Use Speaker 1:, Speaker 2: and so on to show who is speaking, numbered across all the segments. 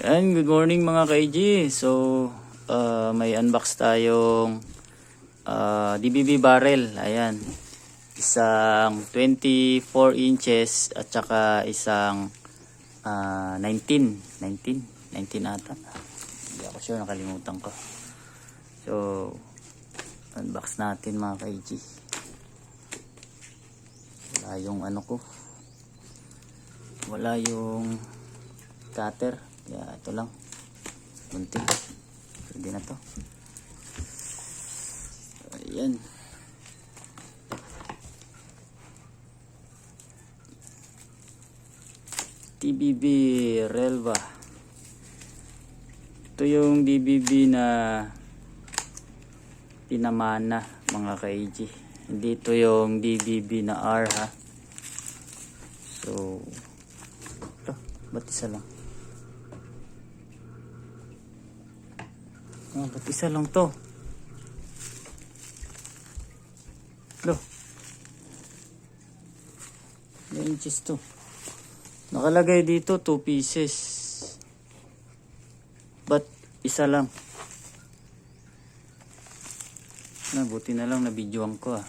Speaker 1: Ayan, good morning mga ka-AG. So, may unbox tayong DBB barrel. Ayan, isang 24 inches at saka isang 19 ata. Hindi ako sure, nakalimutan ko. So, unbox natin mga ka-AG. Wala yung ano ko. Wala yung cutter. Kaya ito lang. Bunting. Pwede na to. Ayan. DBB Relva. Ito yung DBB na pinamana mga ka-AG. Hindi ito yung DBB na R ha. So, ito. Ba't isa lang? Ba't isa lang to? Lo. Ilang inches to? Nakalagay dito 2 pieces. Ba't isa lang? Buti na lang na videoan ko ah.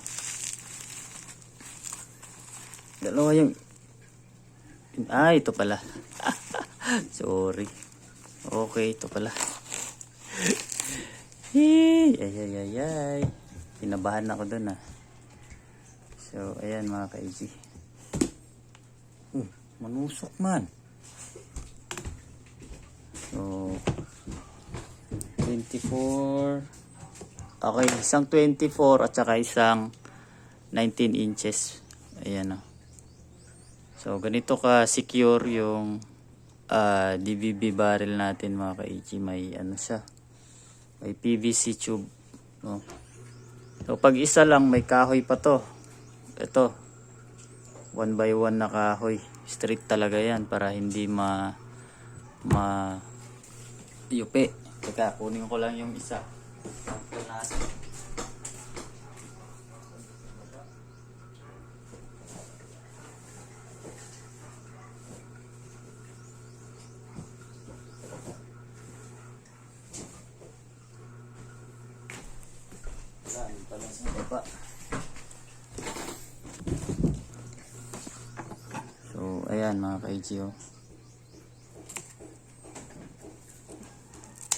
Speaker 1: Dalawa yung... ito pala. Sorry. Okay, ito pala. Ay. Pinabahan ako dun ah. So, ayan mga ka-AG. Manusok man. So, 24. Okay, isang 24 at saka isang 19 inches. Ayan oh. So, ganito ka secure yung DBB barrel natin mga ka-AG. May ano siya. May PVC tube. No? So, pag isa lang, may kahoy pa to. Ito. 1 by 1 na kahoy. Straight talaga yan para hindi yupi. Teka, kunin ko lang yung isa. Sample natin. Pala sa baba. So, ayan mga ka-AG oh.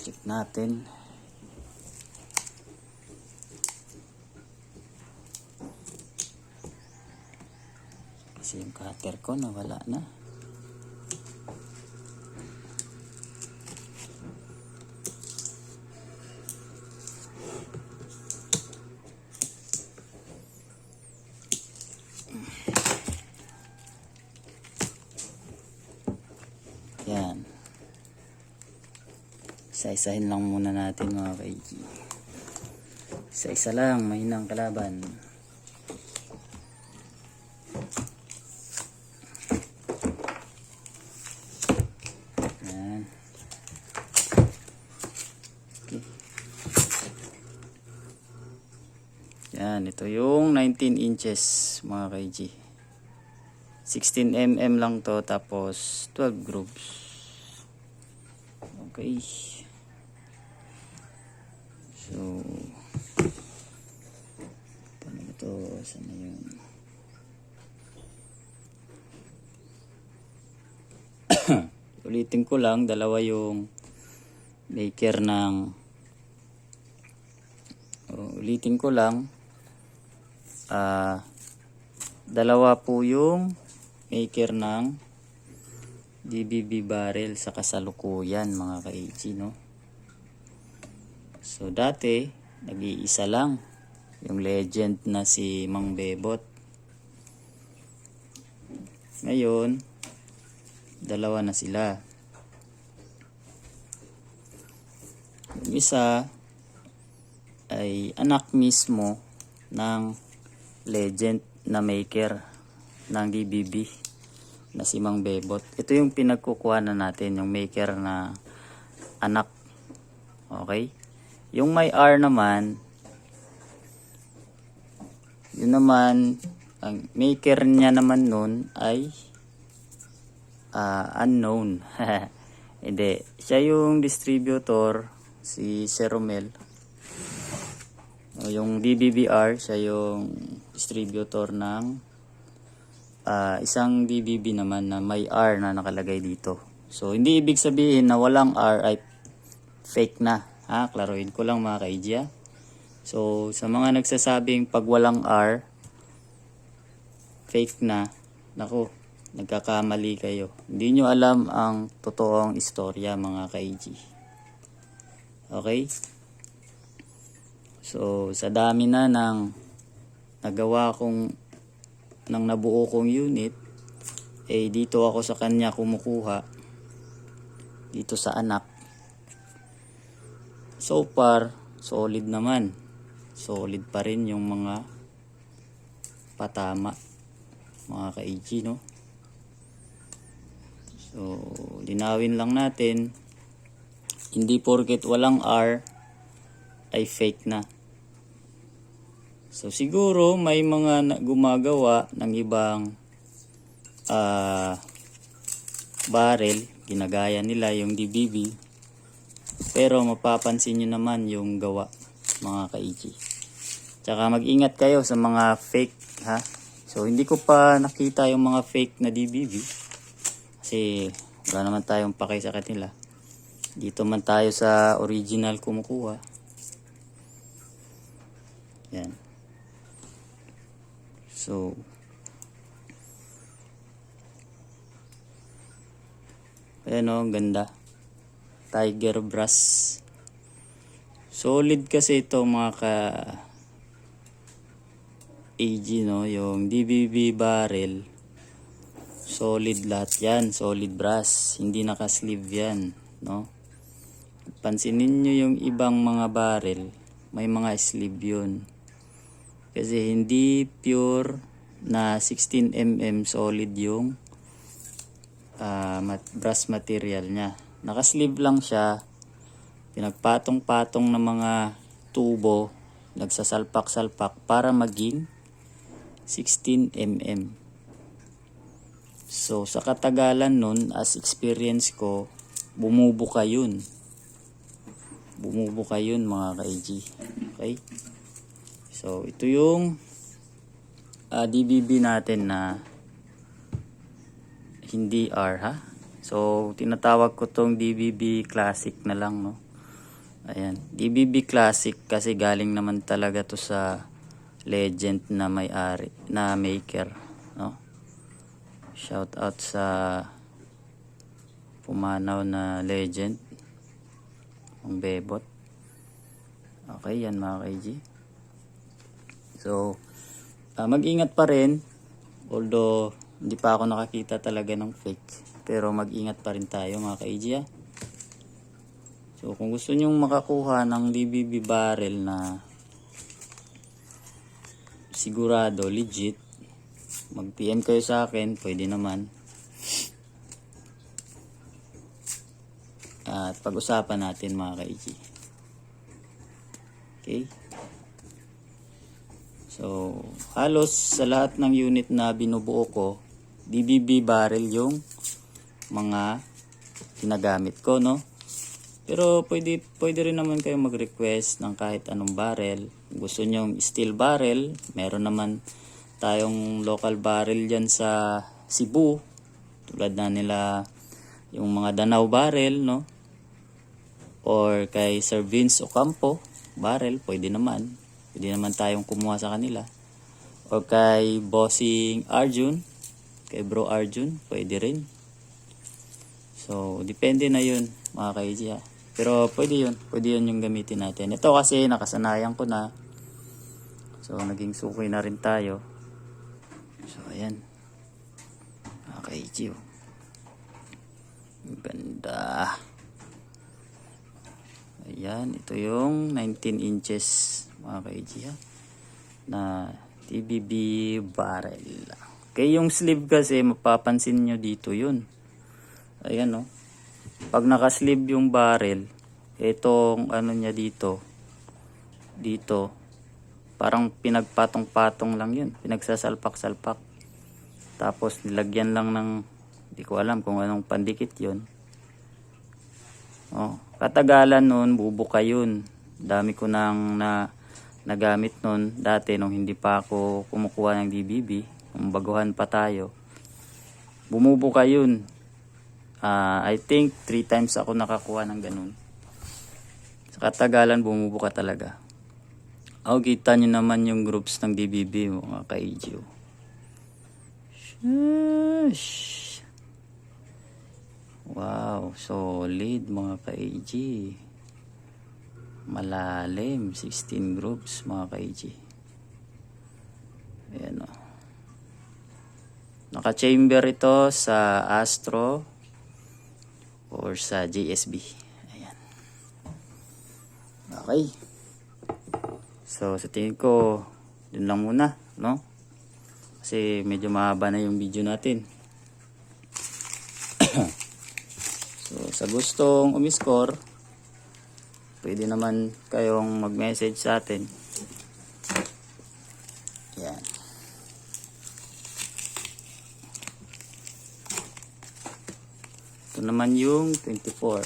Speaker 1: Check natin. Kasi yung cutter ko nawala na. Yan. Isa-isahin lang muna natin mga ka-AG. Isa-isa lang, mahinang kalaban. Yan. Okay. Yan, ito yung 19 inches mga ka-AG. 16 mm lang to, tapos 12 grooves. Okay. So, paano ito? Saan na yun? Ulitin ko lang, dalawa yung maker ng ulitin ko lang, dalawa po yung maker ng DBB barrel sa kasalukuyan mga ka-AG, no? So dati nag-iisa lang yung legend na si Mang Bebot. Ngayon dalawa na sila. Yung isa ay anak mismo ng legend na maker ng DBB na si Mang Bebot. Ito yung pinagkukuhanan natin, yung maker na anak. Okay? Yung may R naman, yun naman, ang maker niya naman nun ay unknown. Hindi. Siya yung distributor, si Sir Romel. Yung DBBR, siya yung distributor ng isang DBB naman na may R na nakalagay dito. So, hindi ibig sabihin na walang R ay fake na. Klaruhin ko lang mga ka-IG. So, sa mga nagsasabing pag walang R, fake na, naku, nagkakamali kayo. Hindi nyo alam ang totoong istorya mga ka-IG. Okay? So, sa dami na ng nagawa kong, ng nabuo kong unit, dito ako sa kanya kumukuha, dito sa anak. So far, solid naman. Solid pa rin yung mga patama, mga ka-IG, no? So, linawin lang natin, hindi porket walang R ay fake na. So, siguro may mga gumagawa ng ibang barrel, ginagaya nila yung DBB, pero mapapansin nyo naman yung gawa, mga ka-IG. Tsaka mag-ingat kayo sa mga fake, ha? So, hindi ko pa nakita yung mga fake na DBB kasi wala naman tayong pakay sa kanila. Dito man tayo sa original kumukuha. Yan. So, ayan o, ganda. Tiger brass. Solid kasi ito mga ka-AG, no? Yung DBB barrel. Solid lahat yan. Solid brass. Hindi naka-sleeve yan, no? Pansinin nyo yung ibang mga barrel. May mga sleeve yun. Kasi hindi pure na 16mm solid yung brass material niya. Naka-sleeve lang siya. Pinagpatong-patong ng mga tubo, nagsasalpak-salpak para maging 16mm. So, sa katagalan nun, as experience ko, bumubuka yun. Bumubuka yun mga ka-IG. Okay? So, ito yung DBB natin na hindi R, ha? So, tinatawag ko tong DBB Classic na lang, no? Ayan. DBB Classic kasi galing naman talaga to sa legend na may-ari, na maker, no? Shout out sa pumanaw na legend, ang Bebot. Okay, yan mga ka-IG. So, mag-ingat pa rin, although hindi pa ako nakakita talaga ng fake, pero mag-ingat pa rin tayo mga ka-IG. So, kung gusto nyong makakuha ng DBB barrel na sigurado, legit, mag-PM kayo sa akin, pwede naman. At pag-usapan natin mga ka-IG. Okay? So, halos sa lahat ng unit na binubuo ko, DBB barrel yung mga ginagamit ko, no? Pero pwede rin naman kayo mag-request ng kahit anong barrel. Kung gusto nyo steel barrel, meron naman tayong local barrel dyan sa Cebu. Tulad na nila yung mga Danau barrel, no? Or kay Sir Vince Ocampo barrel, pwede naman. Pwede naman tayong kumuha sa kanila. O kay Bossing Arjun, kay Bro Arjun, pwede rin. So, depende na yun, mga ka-IG. Pero pwede yun. Pwede yun yung gamitin natin. Ito kasi nakasanayan ko na. So, naging suki na rin tayo. So, ayan. Mga ka-IG. Ganda. Ayan. Ito yung 19 inches, mga ka-IG, na DBB barrel. Okay, yung sleeve kasi mapapansin nyo dito yun. Ayan, no? Pag naka-sleeve yung barrel, itong ano niya dito, parang pinagpatong-patong lang yun. Pinagsasalpak-salpak. Tapos nilagyan lang ng, hindi ko alam kung anong pandikit yun. Oh, katagalan nun, bubuka yun. Dami ko nang nagamit nun dati nung hindi pa ako kumukuha ng DBB. Kung baguhan pa tayo. Bumubuka yun. I think 3 times ako nakakuha ng ganun. Sa katagalan, bumubuka talaga. O, kita nyo naman yung groups ng DBB, mga ka-AG. Shush! Wow, solid mga ka-AG. Malalim, 16 groups mga ka-AG. Ayan o. Naka-chamber ito sa Astro or sa JSB. Ayan. Okay. So, sa tingin ko, yun lang muna, no? Kasi medyo mahaba na yung video natin. So, sa gustong umiscore, pwede naman kayong mag-message sa atin. Yan. Ito naman yung 24.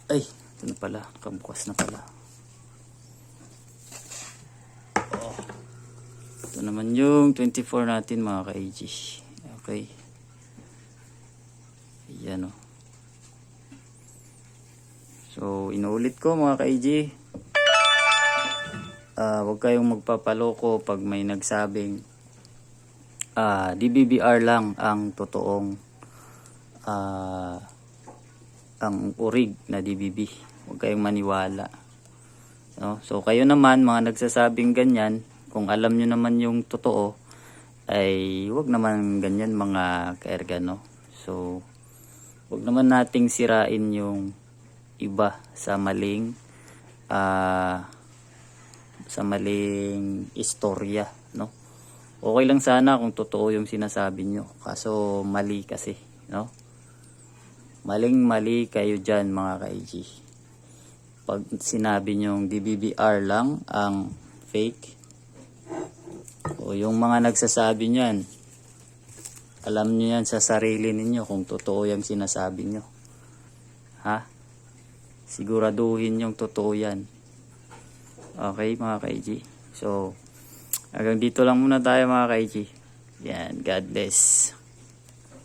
Speaker 1: Ay, ito na pala. Kabukas na pala. Ito naman yung 24 natin mga ka-AG. Okay. Ayan o. So, inuulit ko mga ka-AG. Huwag kayong magpapaloko pag may nagsabing DBBR lang ang totoong ang urig na DBB. Huwag kayong maniwala. No? So, kayo naman mga nagsasabing ganyan, kung alam nyo naman yung totoo, ay huwag naman ganyan mga ka-erga, no? So, huwag naman nating sirain yung iba sa maling istorya, no? Okay lang sana kung totoo yung sinasabi nyo, kaso mali kasi, no? Maling-mali kayo dyan mga ka-AG. Pag sinabi nyong DBBR lang ang fake, o yung mga nagsasabi nyan, alam nyo yan sa sarili ninyo kung totoo yung sinasabi nyo. Ha? Siguraduhin yung totoo yan. Okay mga ka-AG? So, hanggang dito lang muna tayo mga ka-AG. Yan, God bless.